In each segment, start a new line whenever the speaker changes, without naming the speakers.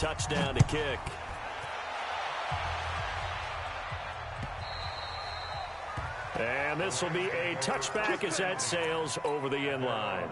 touchdown to kick. And this will be a touchback as that sails over the end line.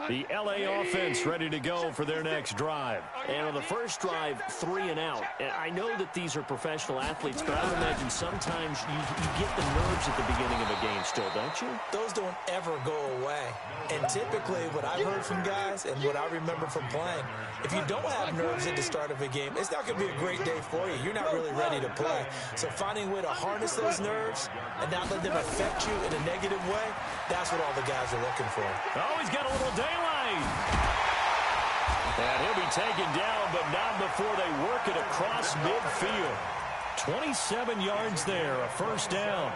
The LA offense ready to go for their next drive.
And on the first drive, 3 and out. And I know that these are professional athletes, but I would imagine sometimes you get the nerves at the beginning of a game still, don't you?
Those don't ever go away. And typically what I've heard from guys and what I remember from playing, if you don't have nerves at the start of a game, it's not going to be a great day for you. You're not really ready to play. So finding a way to harness those nerves and not let them affect you in a negative way, that's what all the guys are looking for.
Oh, he's got a little daylight. And he'll be taken down, but not before they work it across midfield. 27 yards there, a first down.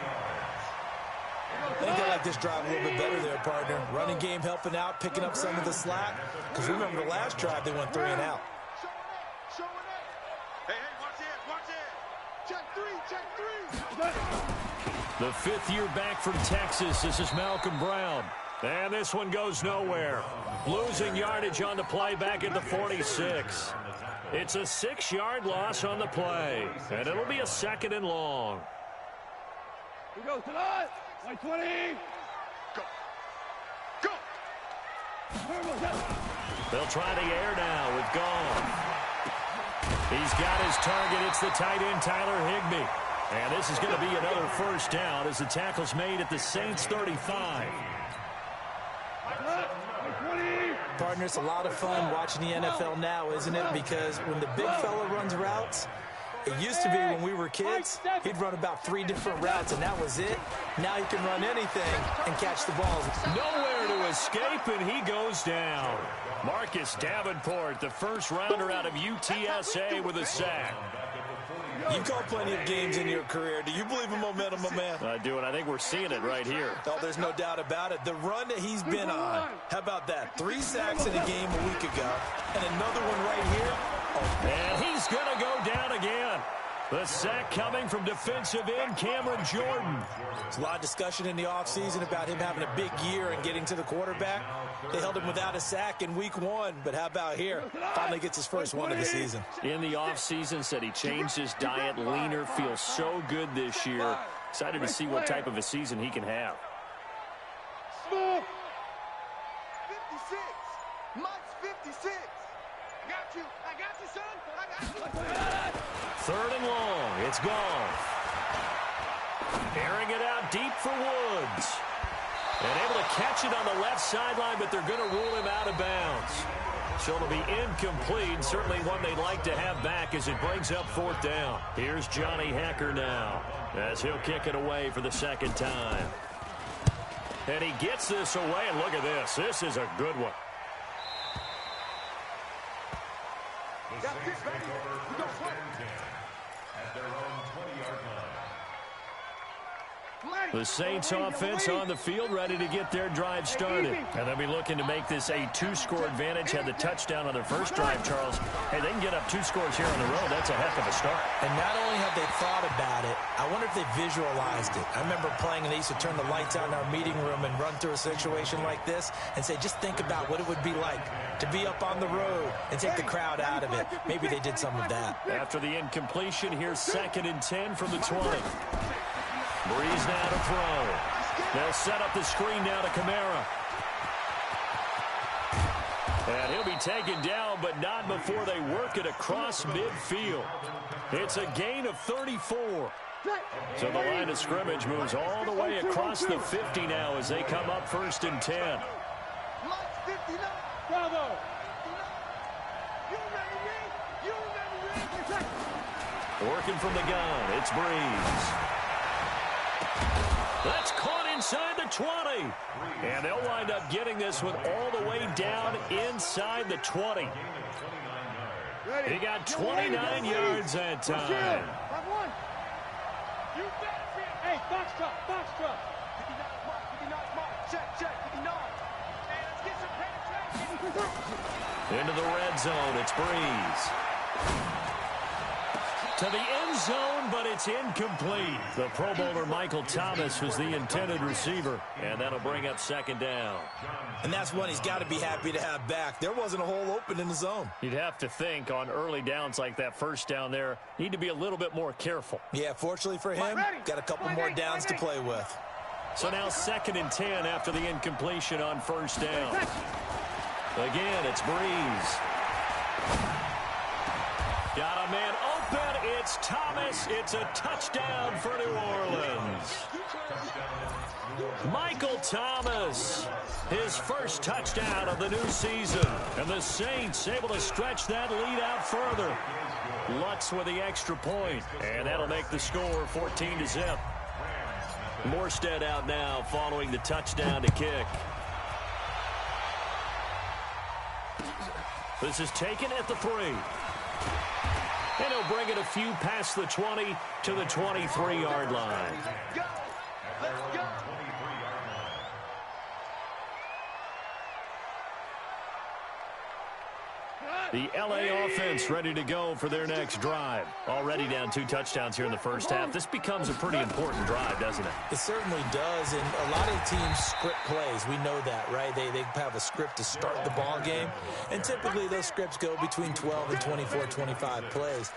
I think they like this drive a little bit better there, partner. Running game helping out, picking up some of the slack. Because remember the last drive, they went 3 and out.
Hey, watch it. Check three.
The fifth year back from Texas. This is Malcolm Brown. And this one goes nowhere. Losing yardage on the play back at the 46. It's a 6-yard loss on the play. And it'll be a 2nd and long.
Here we go, tonight. 20. Go.
They'll try the air now with Goff. He's got his target. It's the tight end, Tyler Higbee. And this is going to be another first down as the tackle's made at the Saints 35.
Partner, it's a lot of fun watching the NFL now, isn't it? Because when the big fella runs routes, it used to be when we were kids, he'd run about 3 different routes, and that was it. Now he can run anything and catch the balls.
Nowhere to escape, and he goes down. Marcus Davenport, the first rounder out of UTSA with a sack.
You've called plenty of games in your career. Do you believe in momentum, my man?
I do, and I think we're seeing it right here.
Oh, there's no doubt about it. The run that he's been on. How about that? 3 sacks in a game a week ago, and another one right here. Oh.
And he's going to go down again. The sack coming from defensive end Cameron Jordan.
There's a lot of discussion in the offseason about him having a big year and getting to the quarterback. They held him without a sack in week 1, but how about here? Finally gets his first one of the season.
In the offseason, said he changed his diet, leaner, feels so good this year. Excited to see what type of a season he can have.
56. Mike's 56. I got you, son. I got you.
3rd and long. It's gone. Airing it out deep for Woods. And able to catch it on the left sideline, but they're going to rule him out of bounds. So it'll be incomplete. Certainly one they'd like to have back as it brings up 4th down. Here's Johnny Hecker now as he'll kick it away for the 2nd time. And he gets this away, and look at this. This is a good one. The Saints offense on the field ready to get their drive started. And they'll be looking to make this a 2-score advantage. Had the touchdown on their first drive, Charles. Hey, they can get up 2 scores here on the road. That's a heck of a start.
And not only have they thought about it, I wonder if they visualized it. I remember playing and they used to turn the lights out in our meeting room and run through a situation like this and say, just think about what it would be like to be up on the road and take the crowd out of it. Maybe they did some of that.
After the incompletion, here's 2nd and 10 from the 20. Breeze now to throw. They'll set up the screen now to Kamara. And he'll be taken down, but not before they work it across midfield. It's a gain of 34. So the line of scrimmage moves all the way across the 50 now as they come up 1st and 10.
Bravo.
Working from the gun, it's Breeze. That's caught inside the 20. And they'll wind up getting this one all the way down inside the 20. He got 29 yards that time.
Hey, box truck. Check. Hey, let's get some penetration.
Into the red zone, it's Breeze. To the end zone, but it's incomplete. The Pro Bowler Michael Thomas was the intended receiver, and that'll bring up second down.
And that's one he's got to be happy to have back. There wasn't a hole open in the zone.
You'd have to think on early downs like that first down there, need to be a little bit more careful.
Yeah, fortunately for him, got a couple more downs to play with.
So now 2nd and 10 after the incompletion on first down. Again, it's Breeze. Got a man open. It's Thomas. It's a touchdown for New Orleans. Michael Thomas, his first touchdown of the new season. And the Saints able to stretch that lead out further. Lutz with the extra point, and that'll make the score 14-0. Morstead out now following the touchdown to kick. This is taken at the 3. And he'll bring it a few past the 20 to the 23-yard line.
Go. Let's go.
The L.A. offense ready to go for their next drive. Already down 2 touchdowns here in the first half. This becomes a pretty important drive, doesn't it?
It certainly does, and a lot of teams script plays. We know that, right? They have a script to start the ball game, and typically those scripts go between 12 and 24, 25 plays.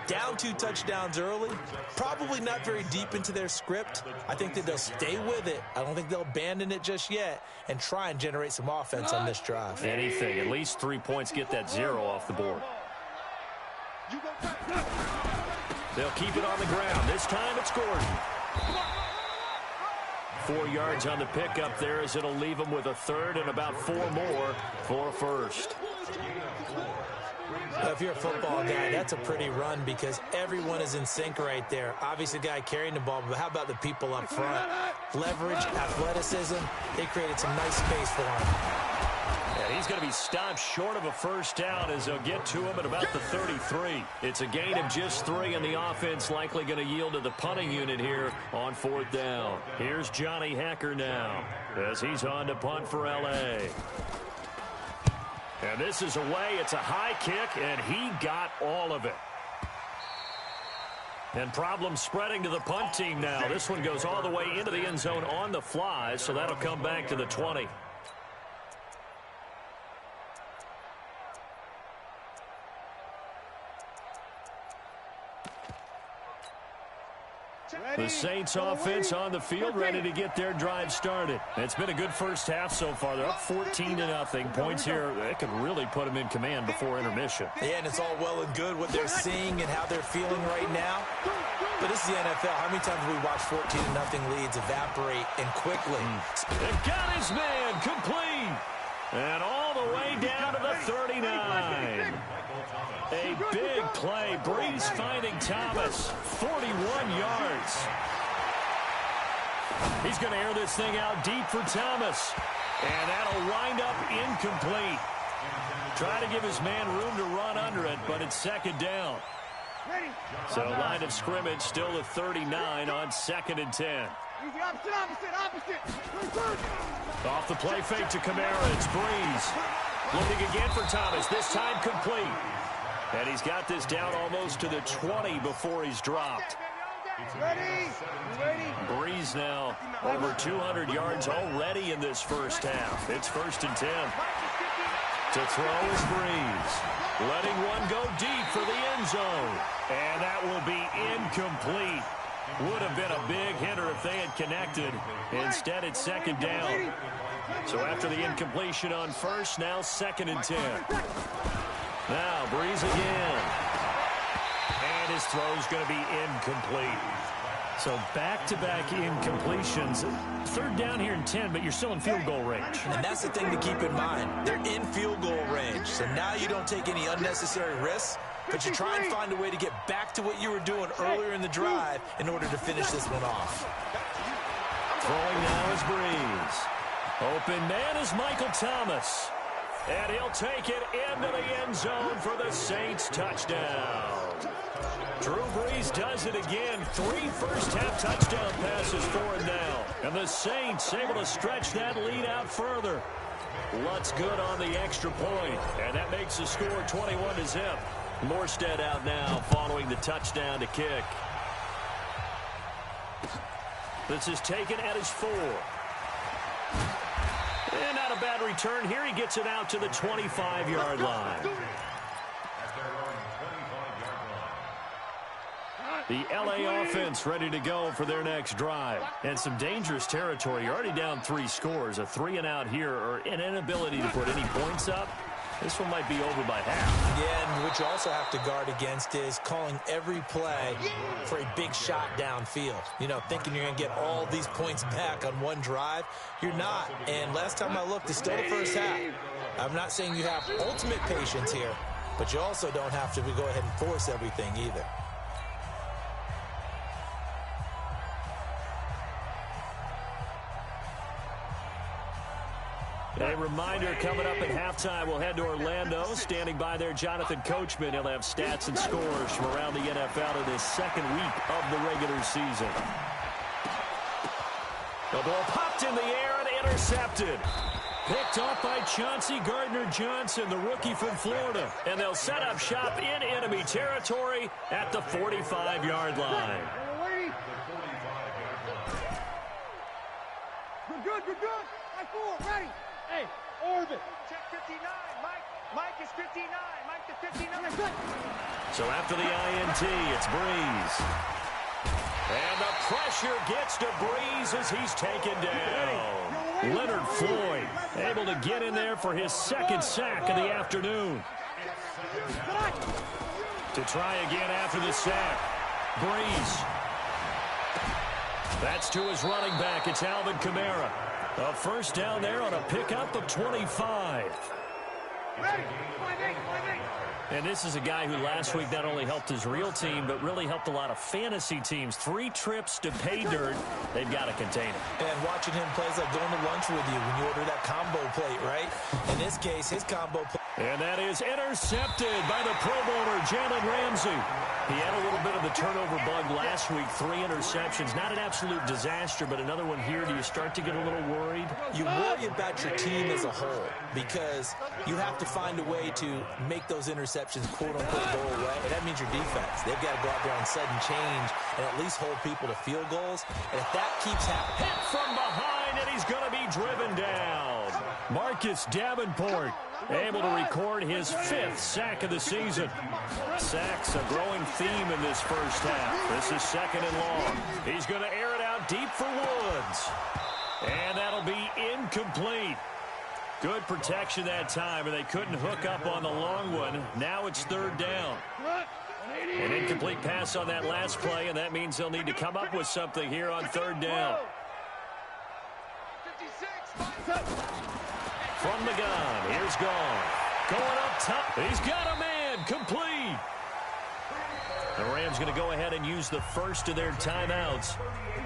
Down 2 touchdowns early, probably not very deep into their script. I think that they'll stay with it. I don't think they'll abandon it just yet and try and generate some offense on this drive.
Anything, at least 3 points, get that 0 off the board. They'll keep it on the ground. This time it's Gordon. 4 yards on the pickup there as it'll leave them with a 3rd and about 4 more for a first.
If you're a football guy, that's a pretty run because everyone is in sync right there. Obviously, the guy carrying the ball, but how about the people up front? Leverage, athleticism, they created some nice space for him.
And he's going to be stopped short of a first down as they'll get to him at about the 33. It's a gain of just 3, and the offense likely going to yield to the punting unit here on 4th down. Here's Johnny Hacker now as he's on to punt for L.A. And this is away. It's a high kick, and he got all of it. And problems spreading to the punt team now. This one goes all the way into the end zone on the fly, so that'll come back to the 20. The Saints offense on the field ready to get their drive started. It's been a good first half so far. They're up 14-0. Points here, they could really put them in command before intermission.
Yeah, and it's all well and good what they're seeing and how they're feeling right now. But this is the NFL. How many times have we watched 14-0 leads evaporate and quickly?
They've got his man complete. And all the way down to the 39. A big play. Breeze finding Thomas. 41 yards. He's going to air this thing out deep for Thomas. And that'll wind up incomplete. Try to give his man room to run under it, but it's 2nd down. So line of scrimmage still the 39 on 2nd and 10.
Opposite.
Off the play fake to Kamara. It's Breeze. Looking again for Thomas. This time complete. And he's got this down almost to the 20 before he's dropped.
Ready.
Breeze now over 200 yards already in this first half. It's 1st and 10. To throw is Breeze. Letting one go deep for the end zone. And that will be incomplete. Would have been a big hitter if they had connected. Instead, it's 2nd down. So after the incompletion on first, now 2nd and 10. Now Breeze again. And his throw's going to be incomplete. So back-to-back incompletions. 3rd down here and 10, but you're still in field goal range.
And that's the thing to keep in mind. They're in field goal range. So now you don't take any unnecessary risks, but you try and find a way to get back to what you were doing earlier in the drive in order to finish this one off.
Throwing now is Breeze. Open man is Michael Thomas. And he'll take it into the end zone for the Saints touchdown. Drew Brees does it again. 3 first-half touchdown passes for him now. And the Saints able to stretch that lead out further. Lutz good on the extra point. And that makes the score 21-0. Morstead out now following the touchdown to kick. This is taken at his 4. And not a bad return here. He gets it out to the 25-yard line. The LA offense ready to go for their next drive. And some dangerous territory. You're already down 3 scores. A 3-and-out here or an inability to put any points up. This one might be over by half.
Yeah, and what you also have to guard against is calling every play for a big shot downfield. You know, thinking you're going to get all these points back on one drive. You're not. And last time I looked, it's still the first half. I'm not saying you have ultimate patience here, but you also don't have to go ahead and force everything either.
A reminder, coming up at halftime, we'll head to Orlando. Standing by there, Jonathan Coachman. He'll have stats and scores from around the NFL in his second week of the regular season. The ball popped in the air and intercepted. Picked off by Chauncey Gardner-Johnson, the rookie from Florida. And they'll set up shop in enemy territory at the 45-yard line.
We're good. High 4, ready. Hey, orbit. Check 59. Mike is 59. Mike to 59.
So after the INT, it's Breeze. And the pressure gets to Breeze as he's taken down. Leonard Floyd able to get in there for his second sack of the afternoon. To try again after the sack. Breeze. That's to his running back. It's Alvin Kamara. A first down there on a pickup of 25. And this is a guy who last week not only helped his real team, but really helped a lot of fantasy teams. 3 trips to pay dirt. They've got to contain him.
And watching him play is like going to lunch with you when you order that combo plate, right? In this case, his combo plate.
And that is intercepted by the Pro Bowler, Jalen Ramsey. He had a little bit of the turnover bug last week. 3 interceptions. Not an absolute disaster, but another one here. Do you start to get a little worried?
You worry about your team as a whole because you have to find a way to make those interceptions, quote-unquote, go away. And that means your defense. They've got to go out there and sudden change and at least hold people to field goals. And if that keeps happening.
Hit from behind, and he's going to be driven down. Marcus Davenport able to record his 5th sack of the season. Sacks a growing theme in this first half. This is second and long. He's going to air it out deep for Woods. And that'll be incomplete. Good protection that time, and they couldn't hook up on the long one. Now it's 3rd down. An incomplete pass on that last play, and that means they'll need to come up with something here on 3rd down. From the gun, here's Gone. Going up top, he's got a man, complete. The Rams going to go ahead and use the first of their timeouts,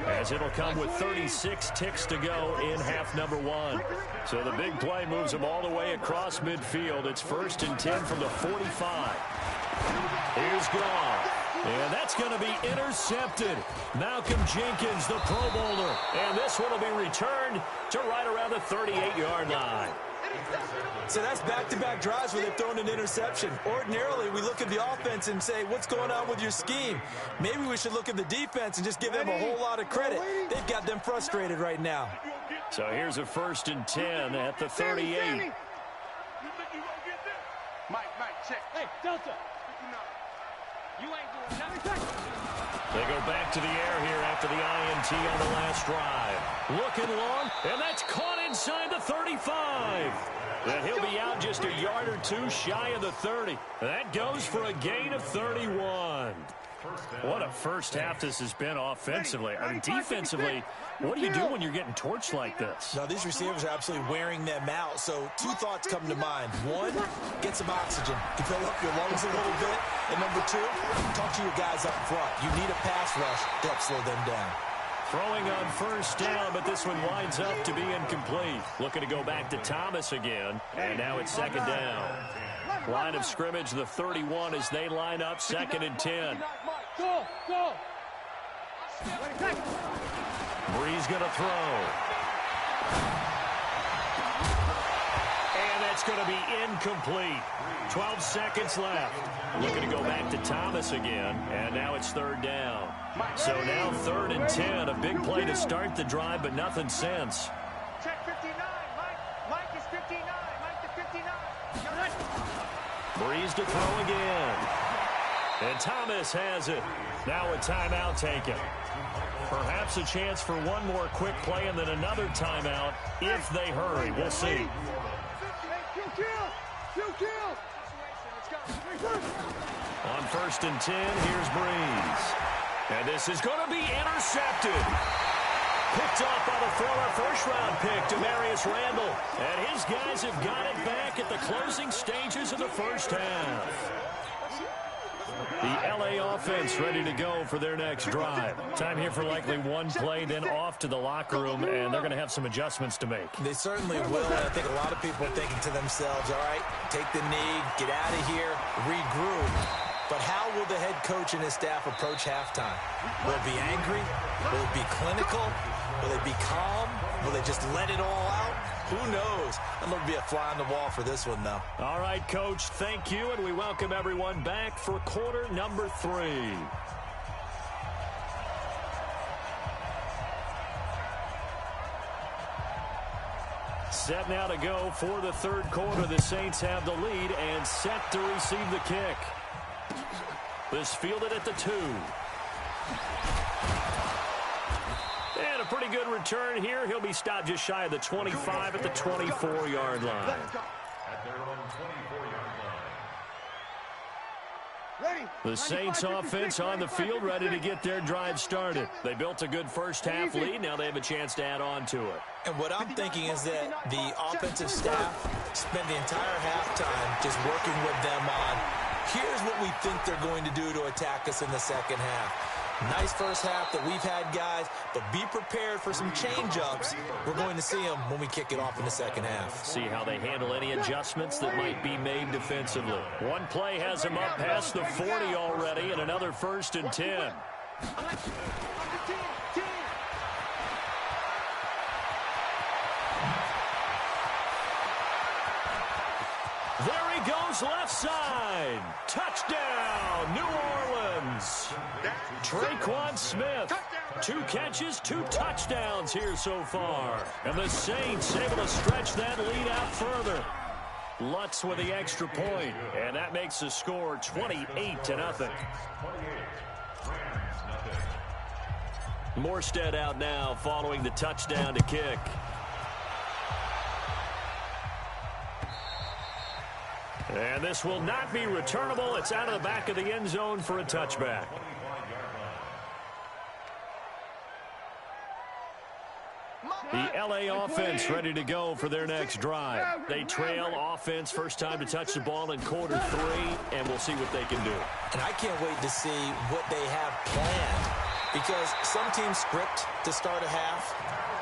as it'll come with 36 ticks to go in half number 1. So the big play moves them all the way across midfield. It's 1st and 10 from the 45. Here's Gone. And that's going to be intercepted. Malcolm Jenkins, the Pro Bowler. And this one will be returned to right around the 38-yard line.
So that's back-to-back drives where they've thrown an interception. Ordinarily, we look at the offense and say, what's going on with your scheme? Maybe we should look at the defense and just give them a whole lot of credit. They've got them frustrated right now.
So here's a 1st and 10 at the 38.
Mike, check. Hey, Delta. You ain't doing nothing.
They go back to the air here after the INT on the last drive. Looking long, and that's caught inside the 35. And he'll be out just a yard or 2 shy of the 30. That goes for a gain of 31. What a first half this has been offensively. I mean, defensively, what do you do when you're getting torched like this?
Now, these receivers are absolutely wearing them out. So 2 thoughts come to mind. 1, get some oxygen. You fill up your lungs a little bit. And number 2, talk to your guys up front. You need a pass rush to help slow them down.
Throwing on 1st down, but this one winds up to be incomplete. Looking to go back to Thomas again. And now it's 2nd down. Line of scrimmage, the 31 as they line up, 2nd and 10.
Go.
Breeze going to throw. And that's That's going to be incomplete. 12 seconds left. Looking to go back to Thomas again, and now it's third down. So now 3rd and 10. A big play to start the drive, but nothing since.
Check 59, Mike. Mike is 59. Mike to 59.
Breeze to throw again. And Thomas has it. Now a timeout taken. Perhaps a chance for one more quick play and then another timeout if they hurry. We'll see. On 1st and 10, here's Breeze. And this is going to be intercepted. Picked off by the former first-round pick, Demarius Randall. And his guys have got it back at the closing stages of the first half. The LA offense ready to go for their next drive. Time here for likely one play, then off to the locker room, and they're going to have some adjustments to make.
They certainly will, and I think a lot of people are thinking to themselves, all right, take the knee, get out of here, regroup. But how will the head coach and his staff approach halftime? Will it be angry? Will it be clinical? Will it be calm? Will they just let it all out? Who knows? I'd love to be a fly on the wall for this one, though.
All right, Coach, thank you, and we welcome everyone back for quarter number 3. Set now to go for the third quarter. The Saints have the lead and set to receive the kick. This fielded at the 2. And a pretty good return here. He'll be stopped just shy of the 25 at the 24-yard line. The Saints offense on the field ready to get their drive started. They built a good first half lead. Now they have a chance to add on to it.
And what I'm thinking is that the offensive staff spent the entire halftime just working with them on, here's what we think they're going to do to attack us in the second half. Nice first half that we've had, guys, but be prepared for some change-ups. We're going to see them when we kick it off in the second half.
See how they handle any adjustments that might be made defensively. One play has them up past the 40 already, and another 1st and 10. There he goes, left side. Touchdown, New Orleans. Traquan Smith, 2 catches, 2 touchdowns here so far. And the Saints able to stretch that lead out further. Lutz with the extra point, and that makes the score 28-0. Morstead out now following the touchdown to kick. And this will not be returnable. It's out of the back of the end zone for a touchback. The LA offense ready to go for their next drive. They trail offense, first time to touch the ball in quarter 3, and we'll see what they can do.
And I can't wait to see what they have planned, because some teams script to start a half.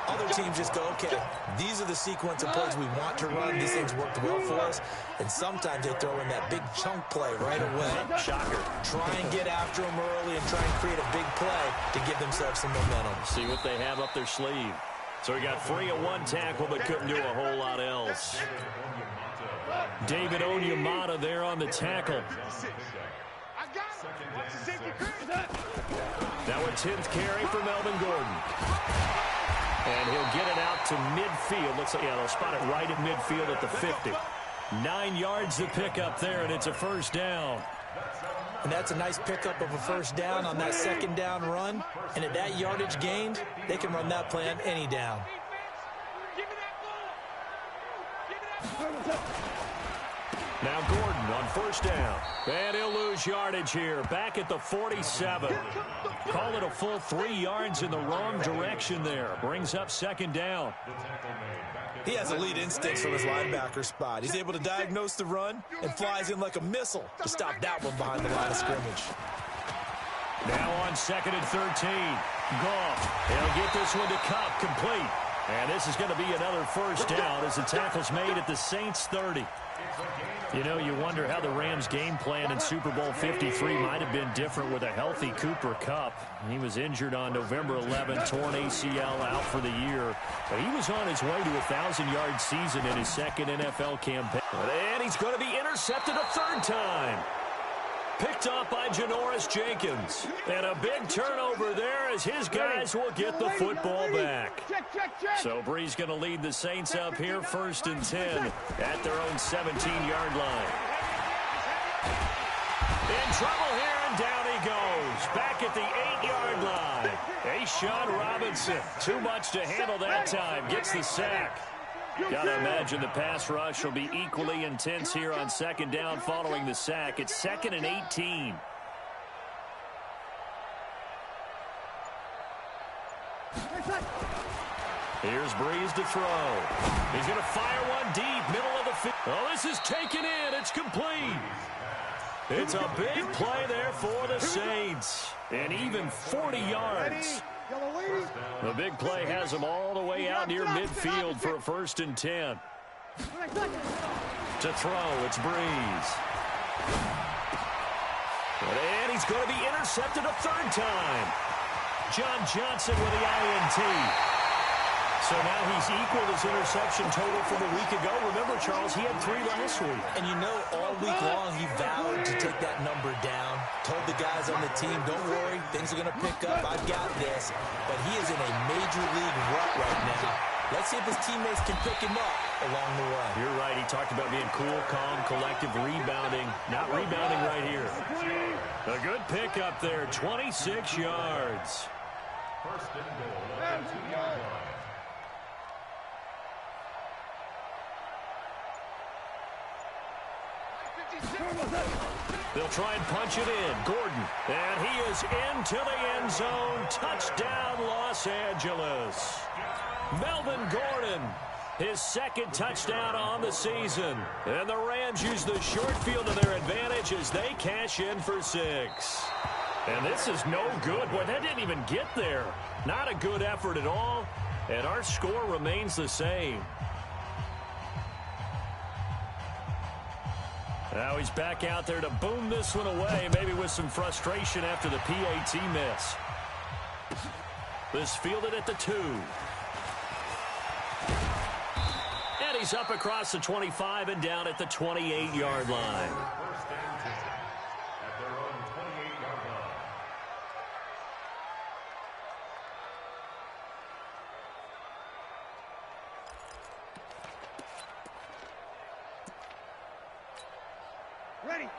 Other teams just go, okay, these are the sequence of plays we want to run. These things worked well for us. And sometimes they throw in that big chunk play right away.
Shocker.
Try and get after them early and try and create a big play to give themselves some momentum.
See what they have up their sleeve. So he got free of one tackle but couldn't do a whole lot else. David Onyemata there on the tackle. Now a 10th carry for Melvin Gordon. And he'll get it out to midfield. Looks like, yeah, they'll spot it right at midfield at the 50. 9 yards to pick up there, and it's a first down.
And that's a nice pickup of a first down on that second down run. And at that yardage gained, they can run that play on any down.
Now Gordon on first down. And he'll lose yardage here. Back at the 47. Call it a full 3 yards in the wrong direction there. Brings up second down.
He has elite instincts from his linebacker spot. He's able to diagnose the run and flies in like a missile to stop that one behind the line of scrimmage.
Now on 2nd and 13. Goff. He'll get this one to Cup, complete. And this is going to be another first down as the tackle's made at the Saints 30. You know, you wonder how the Rams' game plan in Super Bowl 53 might have been different with a healthy Cooper Kupp. He was injured on November 11, torn ACL, out for the year. But he was on his way to a 1,000-yard season in his second NFL campaign. And he's going to be intercepted a third time. Picked off by Janoris Jenkins. And a big turnover there as his guys will get the football back. So Bree's going to lead the Saints up here, 1st and 10 at their own 17-yard line. In trouble here, and down he goes. Back at the 8-yard line. A'Shawn Robinson, too much to handle that time, gets the sack. Got to imagine the pass rush will be equally intense here on 2nd down following the sack. It's 2nd and 18. Here's Breeze to throw. He's going to fire one deep, middle of the field. Oh, this is taken in. It's complete. It's a big play there for the Saints. And even 40 yards. The big play has them all the way out near midfield for a 1st and 10. To throw, it's Breeze. And he's going to be intercepted a 3rd time. John Johnson with the INT. So now he's equaled his interception total from a week ago. Remember, Charles, he had 3 last week.
And you know, all week long he vowed to take that number down. Told the guys on the team, don't worry, things are going to pick up. I've got this. But he is in a major league rut right now. Let's see if his teammates can pick him up along the way.
You're right. He talked about being cool, calm, collective, rebounding. Not rebounding right here. A good pick up there, 26 yards.
1st and goal at the 2-yard line.
They'll try and punch it in. Gordon. And he is into the end zone. Touchdown, Los Angeles. Melvin Gordon, his 2nd touchdown on the season. And the Rams use the short field to their advantage as they cash in for 6. And this is no good. Boy, that didn't even get there. Not a good effort at all. And our score remains the same. Now he's back out there to boom this one away, maybe with some frustration after the PAT miss. This fielded at the 2. And he's up across the 25 and down at the 28-yard line.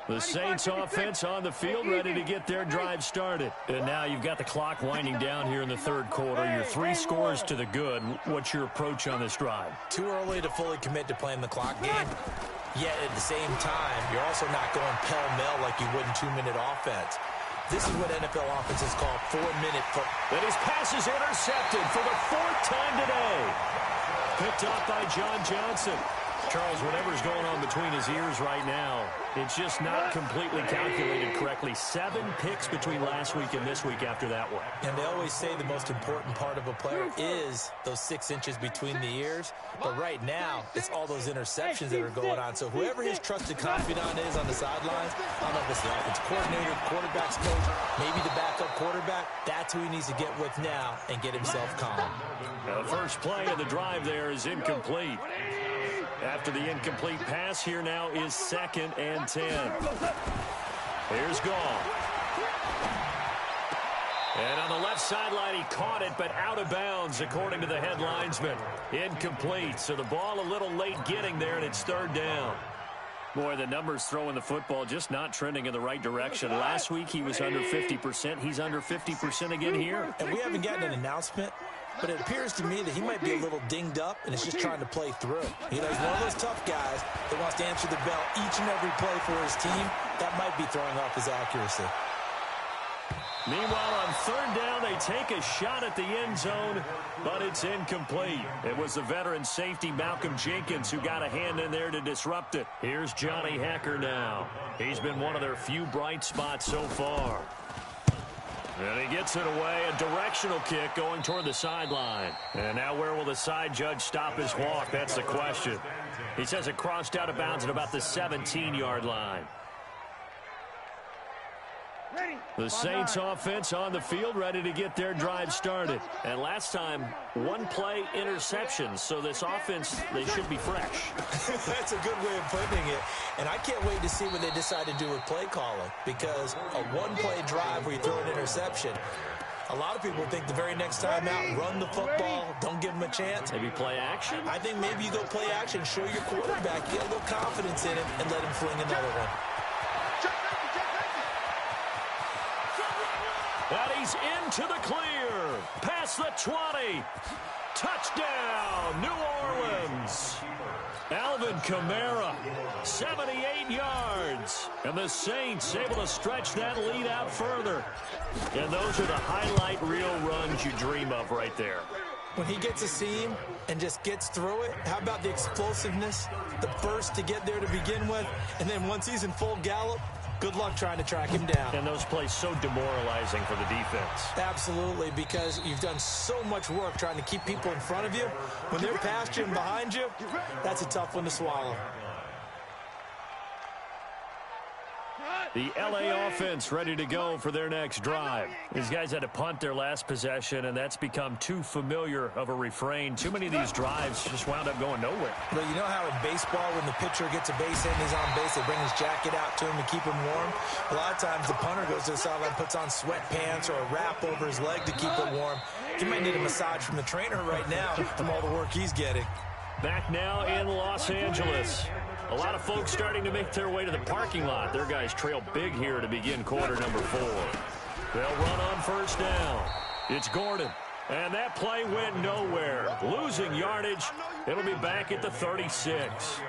The Saints offense on the field, ready to get their drive started. And now you've got the clock winding down here in the 3rd quarter. You're 3 scores to the good. What's your approach on this drive?
Too early to fully commit to playing the clock game. Yet at the same time, you're also not going pell-mell like you would in 2-minute offense. This is what NFL offenses call 4-minute football.
And his pass is intercepted for the 4th time today. Picked off by John Johnson. Charles, whatever's going on between his ears right now, it's just not completely calculated correctly. 7 picks between last week and this week after that one.
And they always say the most important part of a player is those 6 inches between the ears. But right now, it's all those interceptions that are going on. So whoever his trusted confidant is on the sidelines, I don't know if it's the offensive coordinator, quarterback's coach, maybe the backup quarterback, that's who he needs to get with now and get himself calm.
The first play of the drive there is incomplete. After the incomplete pass, here now is 2nd and 10. Here's Gall. And on the left sideline, he caught it, but out of bounds, according to the head linesman. Incomplete, so the ball a little late getting there, and it's 3rd down. Boy, the numbers throwing the football just not trending in the right direction. Last week, he was under 50%. He's under 50% again here.
And we haven't gotten an announcement, but it appears to me that he might be a little dinged up and is just trying to play through. You know, he's one of those tough guys that wants to answer the bell each and every play for his team. That might be throwing off his accuracy.
Meanwhile, on 3rd down, they take a shot at the end zone, but it's incomplete. It was the veteran safety Malcolm Jenkins who got a hand in there to disrupt it. Here's Johnny Hekker now. He's been one of their few bright spots so far. And he gets it away, a directional kick going toward the sideline. And now where will the side judge stop his walk? That's the question. He says it crossed out of bounds at about the 17-yard line. The Saints offense on the field, ready to get their drive started. And last time, one-play interception. So this offense, they should be fresh.
That's a good way of putting it. And I can't wait to see what they decide to do with play calling. Because a one-play drive where you throw an interception, a lot of people think the very next time out, run the football, don't give them a chance.
Maybe play action?
I think maybe you go play action, show your quarterback, get a little confidence in him, and let him fling another one.
And he's into the clear. Past the 20. Touchdown, New Orleans. Alvin Kamara, 78 yards. And the Saints able to stretch that lead out further. And those are the highlight reel runs you dream of right there.
When he gets a seam and just gets through it, how about the explosiveness, the burst to get there to begin with, and then once he's in full gallop, good luck trying to track him down.
And those plays so demoralizing for the defense.
Absolutely, because you've done so much work trying to keep people in front of you. When they're past you and behind you, that's a tough one to swallow.
The LA offense ready to go for their next drive. These guys had to punt their last possession, and that's become too familiar of a refrain. Too many of these drives just wound up going nowhere.
But you know how in baseball, when the pitcher gets a base hit and he's on base, they bring his jacket out to him to keep him warm? A lot of times the punter goes to the sideline, puts on sweatpants or a wrap over his leg to keep it warm. He might need a massage from the trainer right now from all the work he's getting.
Back now in Los Angeles. A lot of folks starting to make their way to the parking lot. Their guys trail big here to begin quarter number 4. They'll run on first down. It's Gordon. And that play went nowhere. Losing yardage. It'll be back at the 36.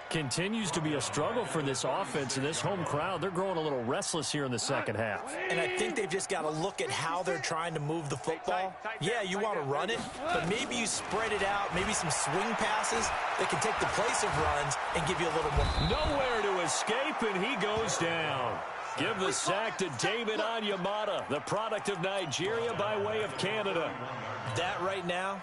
Continues to be a struggle for this offense and this home crowd. They're growing a little restless here in the second half.
And I think they've just got to look at how they're trying to move the football. Yeah, you want to run it, but maybe you spread it out, maybe some swing passes that can take the place of runs and give you a little more.
Nowhere to escape, and he goes down. Give the sack to David Onyemata, the product of Nigeria by way of Canada.
That right now,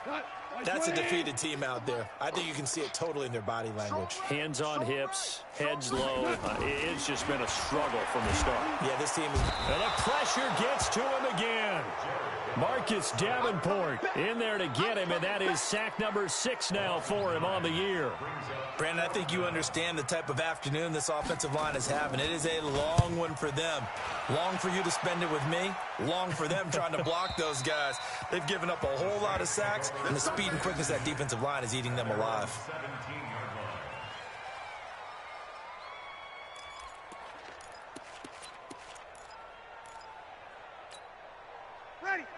that's a defeated team out there. I think you can see it totally in their body language.
Hands on hips, heads low. It's just been a struggle from the start.
Yeah, this team is...
And the pressure gets to him again. Marcus Davenport in there to get him, and that is sack number 6 now for him on the year.
Brandon, I think you understand the type of afternoon this offensive line is having. It is a long one for them. Long for you to spend it with me. Long for them trying to block those guys. They've given up a whole lot of sacks, and the speed and quickness of that defensive line is eating them alive.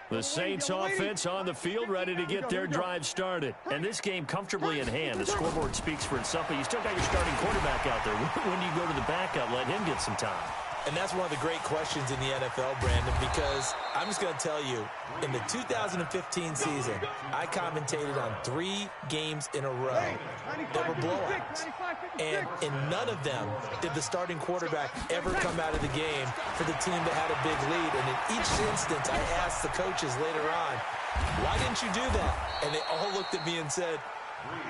The Saints offense on the field ready to get their drive started. And this game comfortably in hand. The scoreboard speaks for itself, but you still got your starting quarterback out there. When do you go to the backup, let him get some time?
And that's one of the great questions in the NFL, Brandon, because I'm just going to tell you, in the 2015 season, I commentated on 3 games in a row that were blowouts. And in none of them did the starting quarterback ever come out of the game for the team that had a big lead. And in each instance, I asked the coaches later on, why didn't you do that? And they all looked at me and said,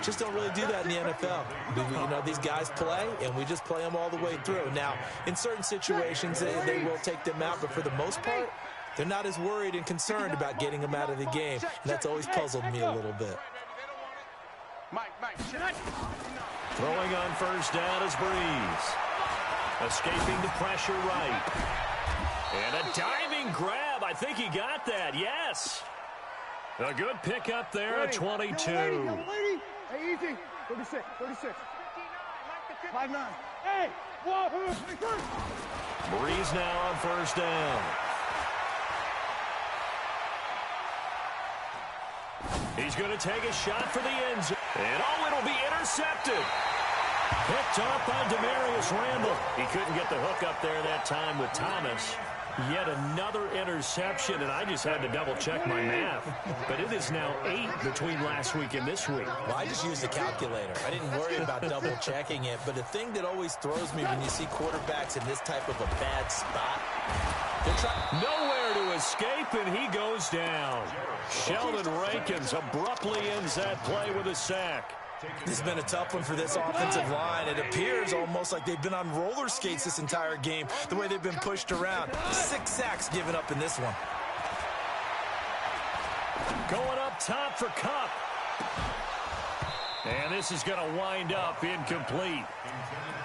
just don't really do that in the NFL. You know, these guys play, and we just play them all the way through. Now, in certain situations, they will take them out, but for the most part, they're not as worried and concerned about getting them out of the game. And that's always puzzled me a little bit.
Throwing on first down is Breeze. Escaping the pressure right. And a diving grab. I think he got that, yes. A good pickup there at 22.
Hey, easy. 36. 5-9. Hey, whoa.
Breeze now on first down. He's going to take a shot for the end zone. And it'll be intercepted. Picked off by Demarius Randall. He couldn't get the hook up there that time with Thomas. Yet another interception, and I just had to double-check my math. But it is now 8 between last week and this week.
Well, I just used the calculator. I didn't worry about double-checking it. But the thing that always throws me when you see quarterbacks in this type of a bad spot, they're trying...
Nowhere escape, and he goes down. Sheldon Rankins abruptly ends that play with a sack.
This has been a tough one for this offensive line. It appears almost like they've been on roller skates this entire game, the way they've been pushed around. 6 sacks given up in this one.
Going up top for Kupp. And this is going to wind up incomplete.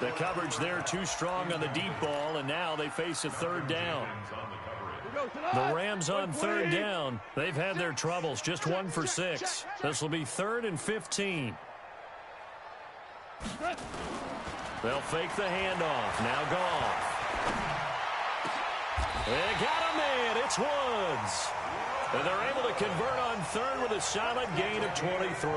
The coverage there too strong on the deep ball, and now they face a third down. The Rams on third down. They've had their troubles, just 1 for 6. This will be 3rd and 15. They'll fake the handoff. Now Goff. They got a man. It's Woods. And they're able to convert on third with a solid gain of 23.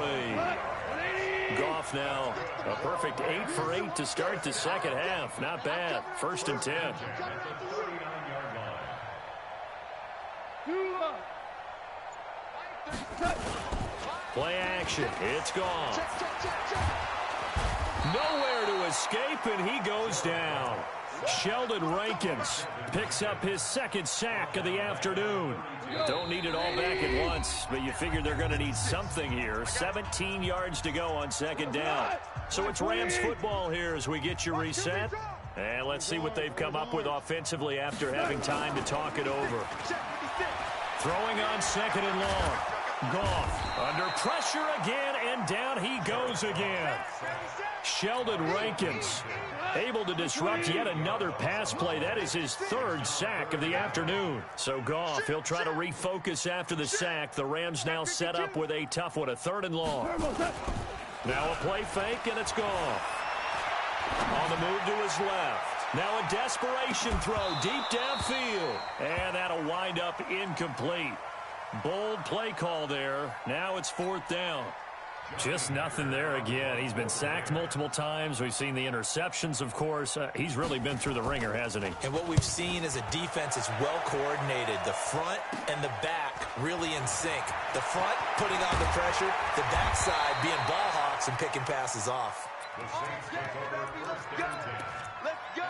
Goff now a perfect 8 for 8 to start the second half. Not bad. 1st and 10. Play action. It's Goff. Nowhere to escape, and he goes down. Sheldon Rankins picks up his 2nd sack of the afternoon. Don't need it all back at once, but you figure they're going to need something here. 17 yards to go on 2nd down. So it's Rams football here as we get you reset. And let's see what they've come up with offensively after having time to talk it over. Throwing on 2nd and long. Goff under pressure again, and down he goes again. Sheldon Rankins able to disrupt yet another pass play. That is his 3rd sack of the afternoon. So Goff, he'll try to refocus after the sack. The Rams now set up with a tough one, a 3rd and long. Now a play fake, and it's Goff. On the move to his left. Now a desperation throw deep downfield. And that'll wind up incomplete. Bold play call there. Now it's 4th down. Just nothing there again. He's been sacked multiple times. We've seen the interceptions, of course. He's really been through the ringer, hasn't he?
And what we've seen is a defense that's well coordinated. The front and the back really in sync. The front putting on the pressure. The backside being ball hawks and picking passes off.
Let's go.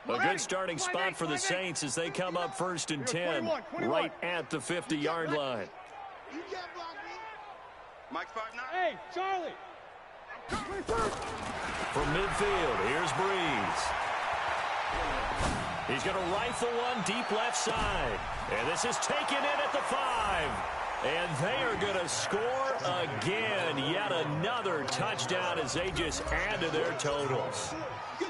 A good starting spot for the Saints as they come up 1st and 10, right at the 50-yard line.
Mike's 5'9". Hey, Charlie.
From midfield, here's Breeze. He's going to rifle one deep left side. And this is taken in at the 5. And they are going to score again. Yet another touchdown as they just add to their totals.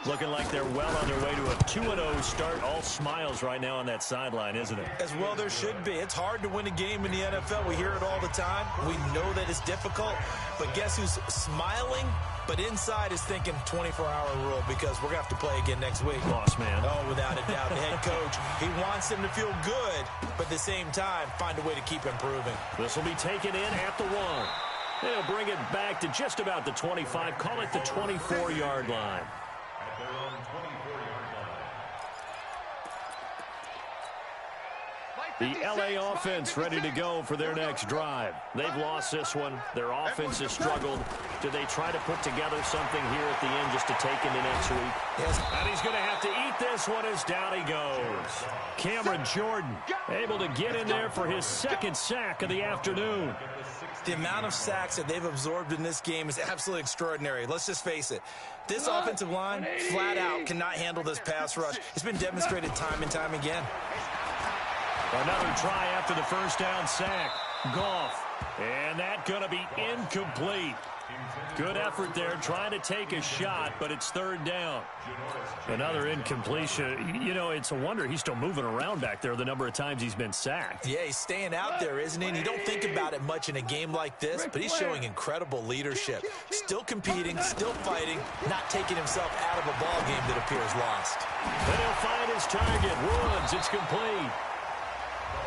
Looking like they're well on their way to a 2-0 start. All smiles right now on that sideline, isn't it?
As well there should be. It's hard to win a game in the NFL. We hear it all the time. We know that it's difficult. But guess who's smiling? But inside is thinking 24-hour rule because we're going to have to play again next week.
Boss man.
Oh, without a doubt. The head coach, he wants them to feel good, but at the same time, find a way to keep improving.
This will be taken in at the 1. They'll bring it back to just about the 25. Call it the 24-yard line. The LA offense ready to go for their next drive. They've lost this one. Their offense has struggled. Do they try to put together something here at the end just to take into next week?
Yes.
And he's going to have to eat this one as down he goes. Cameron Jordan able to get in there for his 2nd sack of the afternoon.
The amount of sacks that they've absorbed in this game is absolutely extraordinary. Let's just face it. This offensive line, flat out, cannot handle this pass rush. It's been demonstrated time and time again.
Another try after the 1st down sack. Goff. And that going to be incomplete. Good effort there trying to take a shot, but it's 3rd down. Another incompletion. You know, it's a wonder he's still moving around back there the number of times he's been sacked.
Yeah, he's staying out there, isn't he? And you don't think about it much in a game like this, but he's showing incredible leadership. Still competing, still fighting, not taking himself out of a ball game that appears lost.
Then he'll find his target. Woods, it's complete.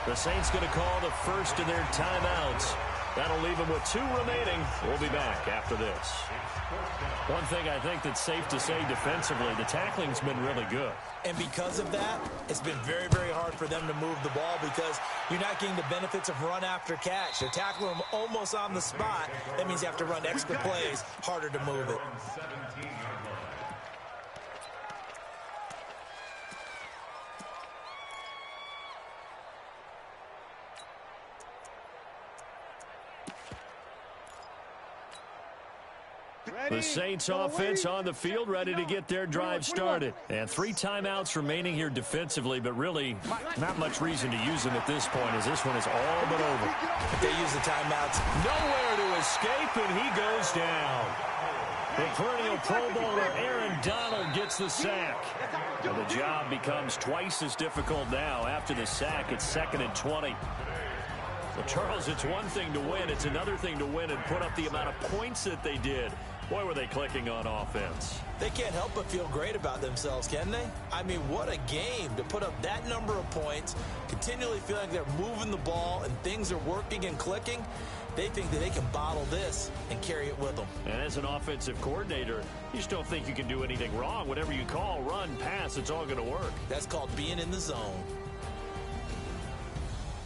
The Saints going to call the first of their timeouts. That'll leave him with 2 remaining. We'll be back after this. One thing I think that's safe to say defensively, the tackling's been really good.
And because of that, it's been very, very hard for them to move the ball because you're not getting the benefits of run after catch. They're tackling them almost on the spot. That means you have to run extra plays, harder to move it.
The Saints offense on the field, ready to get their drive started. And 3 timeouts remaining here defensively, but really not much reason to use them at this point as this one is all but over.
If they use the timeouts,
nowhere to escape, and he goes down. The perennial Pro Bowler Aaron Donald gets the sack. And the job becomes twice as difficult now. After the sack, it's 2nd and 20. Well, Charles, it's one thing to win. It's another thing to win and put up the amount of points that they did. Boy, were they clicking on offense.
They can't help but feel great about themselves, can they? I mean, what a game to put up that number of points, continually feel like they're moving the ball and things are working and clicking. They think that they can bottle this and carry it with them.
And as an offensive coordinator, you just don't think you can do anything wrong. Whatever you call, run, pass, it's all going to work.
That's called being in the zone.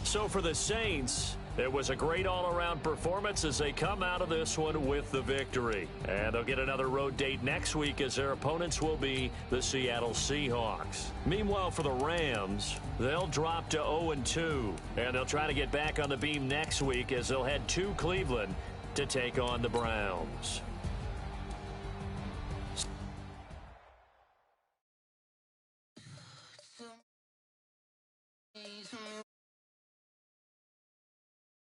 So for the Saints, it was a great all-around performance as they come out of this one with the victory. And they'll get another road date next week as their opponents will be the Seattle Seahawks. Meanwhile, for the Rams, they'll drop to 0-2. And they'll try to get back on the beam next week as they'll head to Cleveland to take on the Browns.